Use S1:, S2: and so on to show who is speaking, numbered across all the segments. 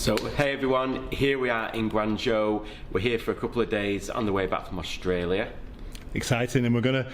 S1: So hey everyone, here we are in Guangzhou. We're here for a couple of days on the way back from Australia.
S2: Exciting, and we're going to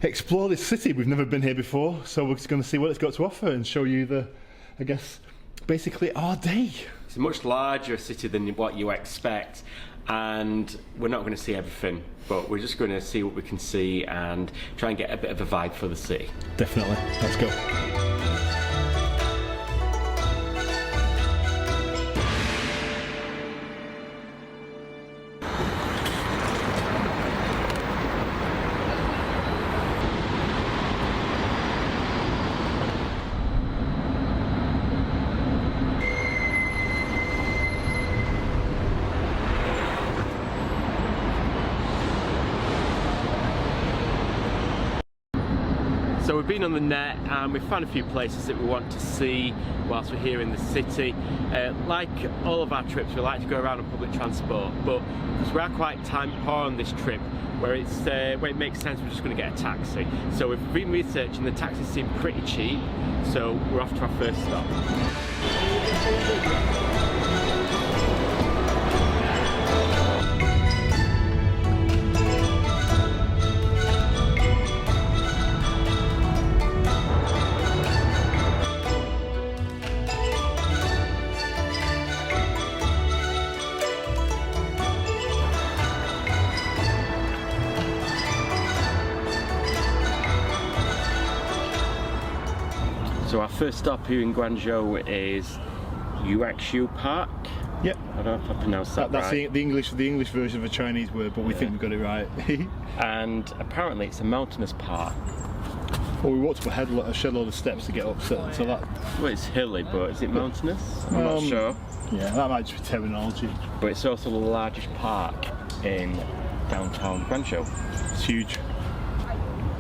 S2: explore this city. We've never been here before, so we're just going to see what it's got to offer and show you the, I guess, basically our day.
S1: It's a much larger city than what you expect, and we're not going to see everything, but we're just going to see what we can see and try and get a bit of a vibe for the city.
S2: Definitely, let's go.
S1: So we've been on the net and we've found a few places that we want to see whilst we're here in the city. Like all of our trips, we like to go around on public transport, but because we are quite time poor on this trip, where it makes sense, we're just going to get a taxi. So we've been researching, the taxis seem pretty cheap, so we're off to our first stop. So our first stop here in Guangzhou is Guangzhou Park.
S2: Yep.
S1: I don't know if I pronounced that
S2: That's
S1: right.
S2: the English version of a Chinese word, but we think we've got it right.
S1: And apparently it's a mountainous park.
S2: Well, we walked up a shed load of steps to get up, so that...
S1: Well, it's hilly, but is it mountainous? I'm not sure.
S2: Yeah, that might just be terminology.
S1: But it's also the largest park in downtown Guangzhou.
S2: It's huge.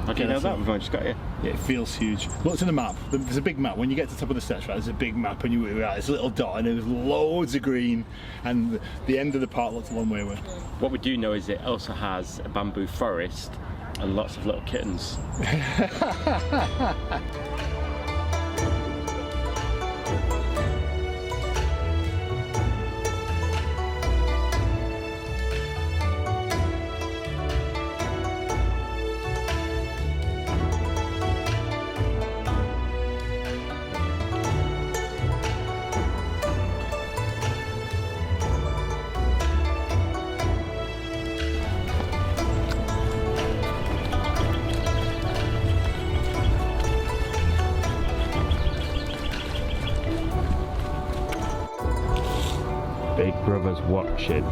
S1: How do you know that? We've only just got here.
S2: Yeah, it feels huge. Look to the map. There's a big map. When you get to the top of the steps, right, there's a big map, and you right, there's a little dot, and there's loads of green, and the end of the park looks a long way away.
S1: What we do know is it also has a bamboo forest and lots of little kittens. Big Brother's watching.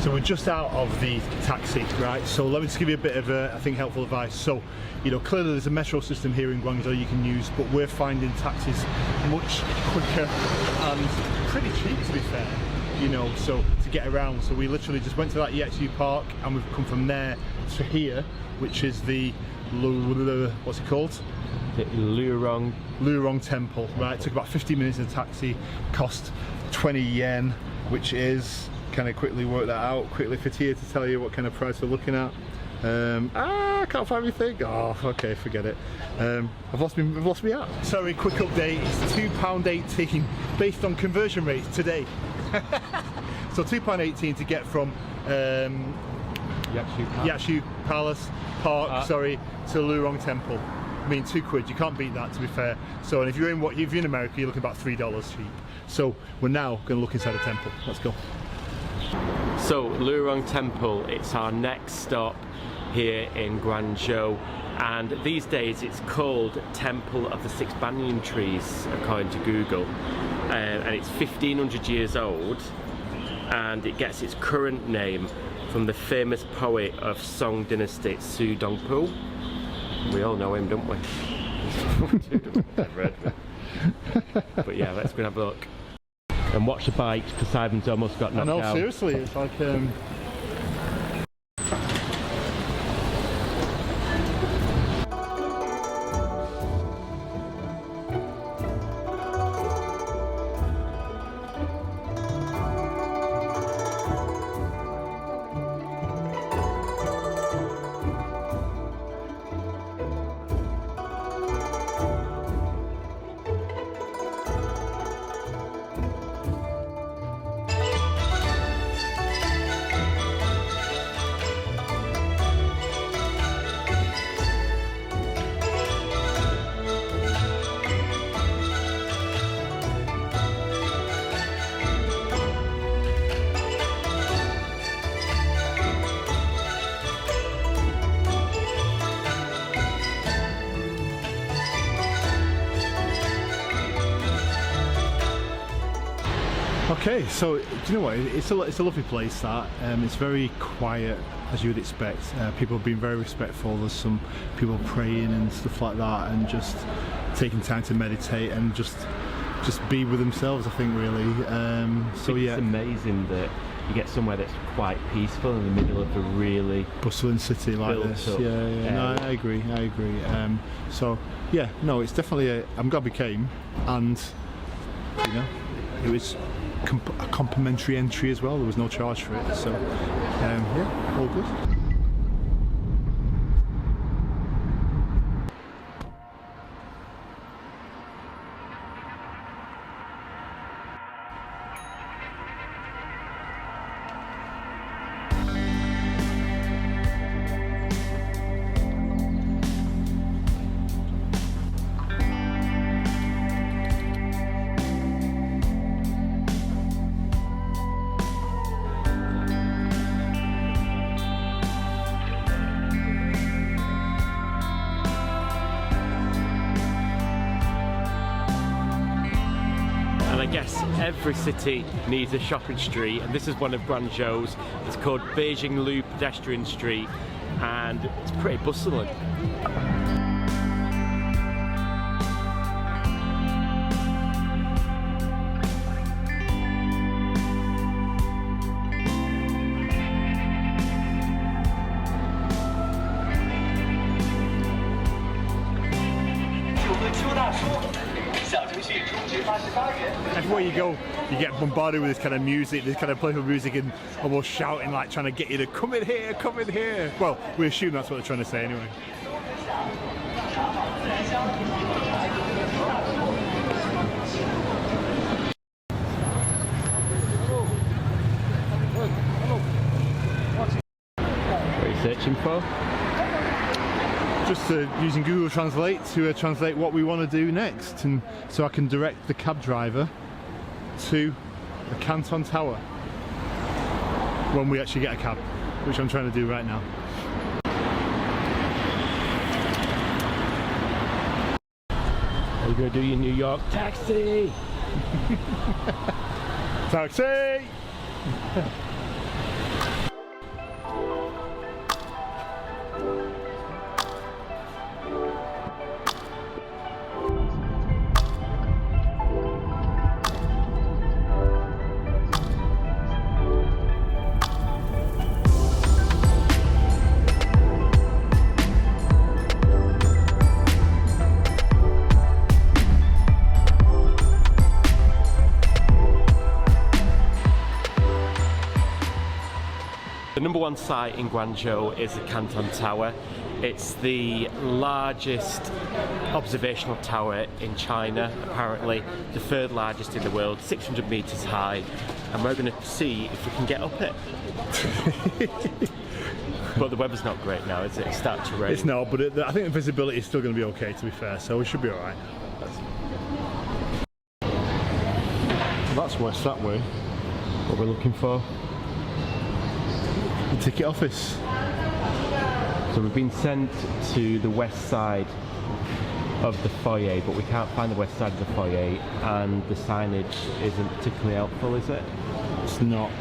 S2: So we're just out of the taxi, right? So let me just give you a bit of, I think, helpful advice. So, you know, clearly there's a metro system here in Guangzhou you can use, but we're finding taxis much quicker and pretty cheap, to be fair. You know, so to get around. So we literally just went to that Guangzhou Park, and we've come from there to here, which is the what's it called?
S1: The
S2: Lurong Temple, right? It took about 50 minutes in a taxi, cost 20 yen, which is, kind of quickly work that out quickly for Tia to tell you what kind of price we're looking at. I can't find anything. Oh, okay, forget it. I've lost me out. Sorry, quick update. It's £2.18 based on conversion rates today. So £2.18 to get from Guangzhou Palace Park, sorry, to Lurong Temple. I mean, £2. You can't beat that, to be fair. So, and if you're in America, you're looking about $3 cheap. So we're now going to look inside the temple. Let's go.
S1: So Lurong Temple, it's our next stop here in Guangzhou, and these days it's called Temple of the Six Banyan Trees according to Google, and it's 1500 years old, and it gets its current name from the famous poet of Song Dynasty, Su Dongpu. We all know him, don't we? But yeah, let's go and have a look. And watch the bikes, because Simon's almost got knocked out.
S2: I know, seriously, it's like... Okay, so do you know what? It's a lovely place. That it's very quiet, as you would expect. People have been very respectful. There's some people praying and stuff like that, and just taking time to meditate and just be with themselves. I think really. So yeah,
S1: it's amazing that you get somewhere that's quite peaceful in the middle of a really
S2: bustling city like this. Yeah. No, I agree. So yeah, no, it's definitely. I'm glad we came, and you know, it was a complimentary entry as well. There was no charge for it, so yeah, all good.
S1: And I guess every city needs a shopping street, and this is one of Guangzhou's. It's called Beijing Lu Pedestrian Street, and it's pretty bustling.
S2: Everywhere you go, you get bombarded with this kind of music, this kind of playful music, and almost shouting, like trying to get you to come in here, come in here. Well, we assume that's what they're trying to say anyway.
S1: What are you searching for?
S2: Just using Google Translate to translate what we want to do next, and so I can direct the cab driver to the Canton Tower when we actually get a cab, which I'm trying to do right now.
S1: Are you going to do your New York taxi?
S2: Taxi!
S1: The number one site in Guangzhou is the Canton Tower. It's the largest observational tower in China, apparently, the third largest in the world, 600 meters high, and we're going to see if we can get up it. But the weather's not great now, is it? It's starting to rain.
S2: It's not, but I think the visibility is still going to be okay, to be fair, so we should be alright. That's west that way.
S1: What we're looking for.
S2: The ticket office.
S1: So we've been sent to the west side of the foyer, but we can't find the west side of the foyer, and the signage isn't particularly helpful, is it?
S2: It's not.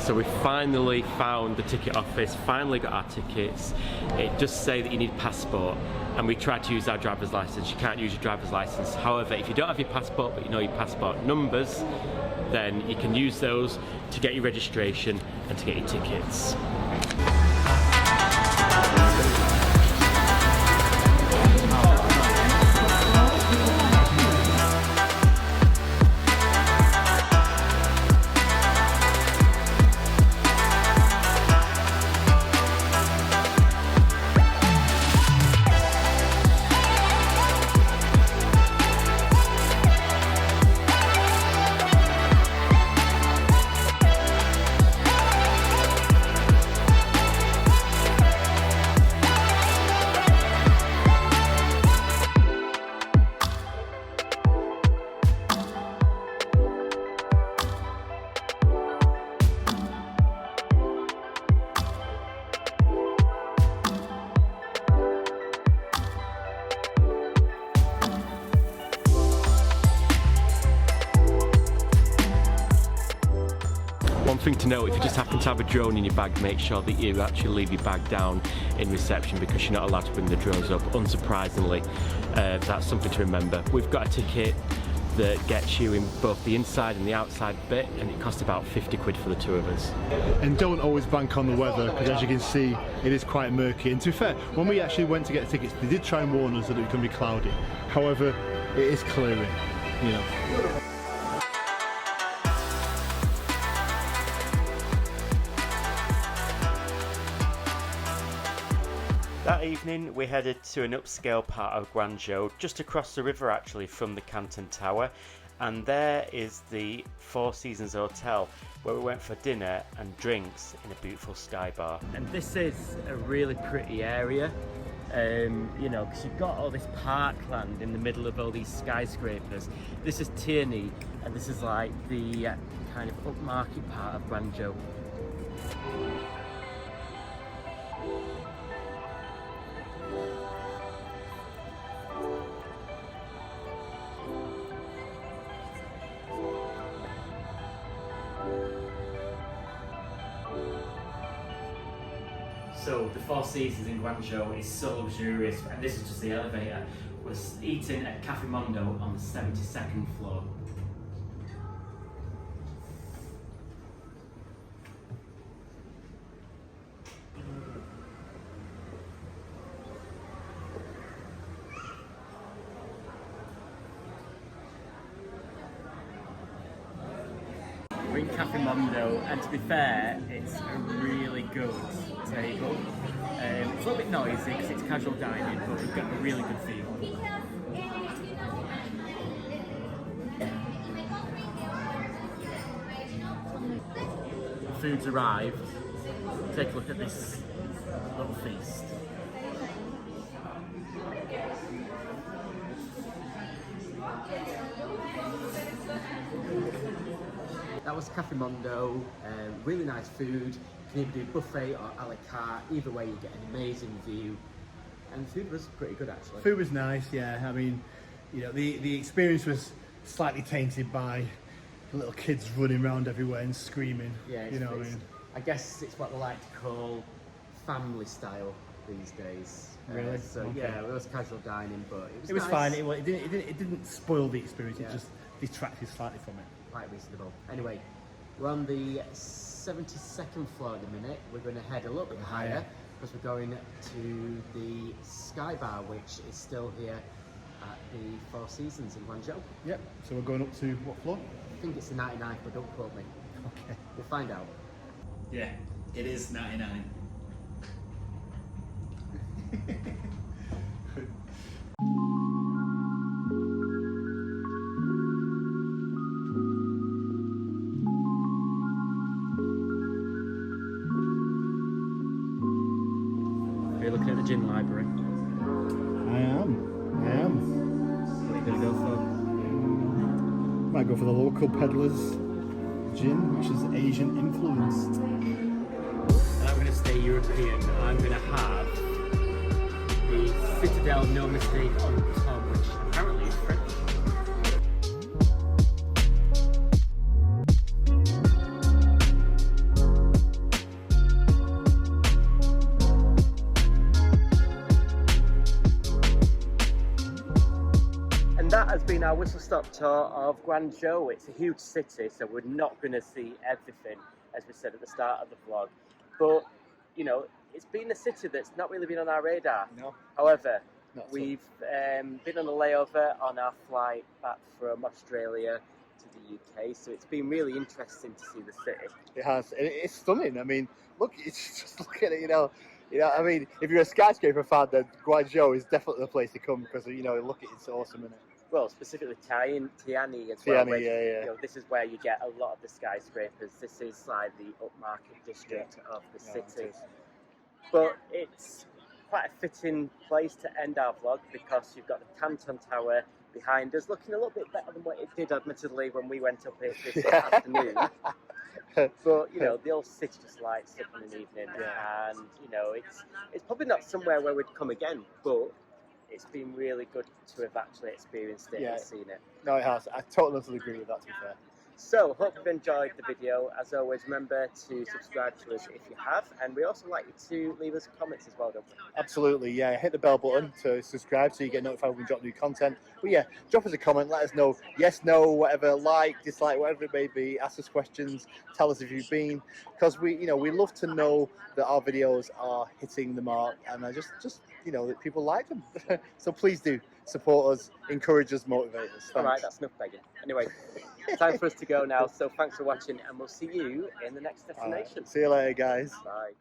S1: So we finally found the ticket office, finally got our tickets. It does say that you need a passport, and we tried to use our driver's license. You can't use your driver's license. However, if you don't have your passport but you know your passport numbers, then you can use those to get your registration and to get your tickets. One thing to note, if you just happen to have a drone in your bag, make sure that you actually leave your bag down in reception, because you're not allowed to bring the drones up, unsurprisingly. That's something to remember. We've got a ticket that gets you in both the inside and the outside bit, and it cost about 50 quid for the two of us.
S2: And don't always bank on the weather, because as you can see, it is quite murky. And to be fair, when we actually went to get the tickets, they did try and warn us that it was going to be cloudy. However, it is clearing, you know.
S1: That evening we headed to an upscale part of Guangzhou, just across the river actually from the Canton Tower, and there is the Four Seasons Hotel, where we went for dinner and drinks in a beautiful sky bar. And this is a really pretty area, you know, because you've got all this parkland in the middle of all these skyscrapers. This is Tierney, and this is like the kind of upmarket part of Guangzhou. So the Four Seasons in Guangzhou is so luxurious, and this is just the elevator. We're eating at Cafe Mondo on the 72nd floor. We're in Cafe Mondo, and to be fair, it's a really good table. It's a little bit noisy because it's casual dining, but we've got a really good feel. The food's arrived. Take a look at this little feast. That was Cafe Mondo, really nice food. You can either do buffet or a la carte, either way you get an amazing view. And the food was pretty good actually.
S2: Food was nice, yeah. I mean, you know, the experience was slightly tainted by the little kids running around everywhere and screaming.
S1: Yeah,
S2: you know what I mean?
S1: I guess it's what they like to call family style these days.
S2: Really?
S1: So
S2: okay.
S1: yeah, it was casual dining, but it was
S2: nice.
S1: fine.
S2: It didn't spoil the experience.
S1: Yeah.
S2: It just detracted slightly from it.
S1: Quite reasonable. Anyway, we're on the 72nd floor at the minute. We're going to head a little bit higher because we're going to the Sky Bar, which is still here at the Four Seasons in Guangzhou.
S2: Yep. So we're going up to what floor?
S1: I think it's the 99th, but don't quote me.
S2: Okay.
S1: We'll find out.
S3: Yeah, it is 99.
S1: Are you looking at the gin library?
S2: I am.
S1: What are you going to go for?
S2: Might go for the local peddler's gin, which is Asian influenced.
S1: I'm going to stay European. I'm going to have the Citadel No Mistake on Tom, which apparently is French. that has been our whistle-stop tour of Guangzhou. It's a huge city, so we're not going to see everything, as we said at the start of the vlog. But, you know, it's been a city that's not really been on our radar.
S2: No.
S1: However,
S2: Not
S1: we've been on a layover on our flight back from Australia to the UK, so it's been really interesting to see the city.
S2: It has. It's stunning. I mean, look, it's just look at it. You know. I mean, if you're a skyscraper fan, then Guangzhou is definitely the place to come because look, it's awesome, isn't it?
S1: Well, specifically Tianyi as
S2: Tianyi,
S1: well.
S2: yeah.
S1: You know, this is where you get a lot of the skyscrapers. This is like the upmarket district of the city. But it's quite a fitting place to end our vlog because you've got the Canton Tower behind us, looking a little bit better than what it did, admittedly, when we went up here this afternoon. But the old city just lights up in an evening, and it's probably not somewhere where we'd come again, but it's been really good to have actually experienced it and seen it.
S2: No, it has. I totally agree with that, to be fair.
S1: So, hope you've enjoyed the video. As always, remember to subscribe to us if you have, and we also like you to leave us comments as well, don't we?
S2: Absolutely, yeah. Hit the bell button to subscribe so you get notified when we drop new content. But yeah, drop us a comment, let us know, yes, no, whatever, like, dislike, whatever it may be. Ask us questions, tell us if you've been, because we love to know that our videos are hitting the mark, and I just that people like them. So please do support us, encourage us, motivate us. Thanks.
S1: All right, that's enough begging. Anyway, time for us to go now. So thanks for watching, and we'll see you in the next destination.
S2: Right. See you later, guys.
S1: Bye.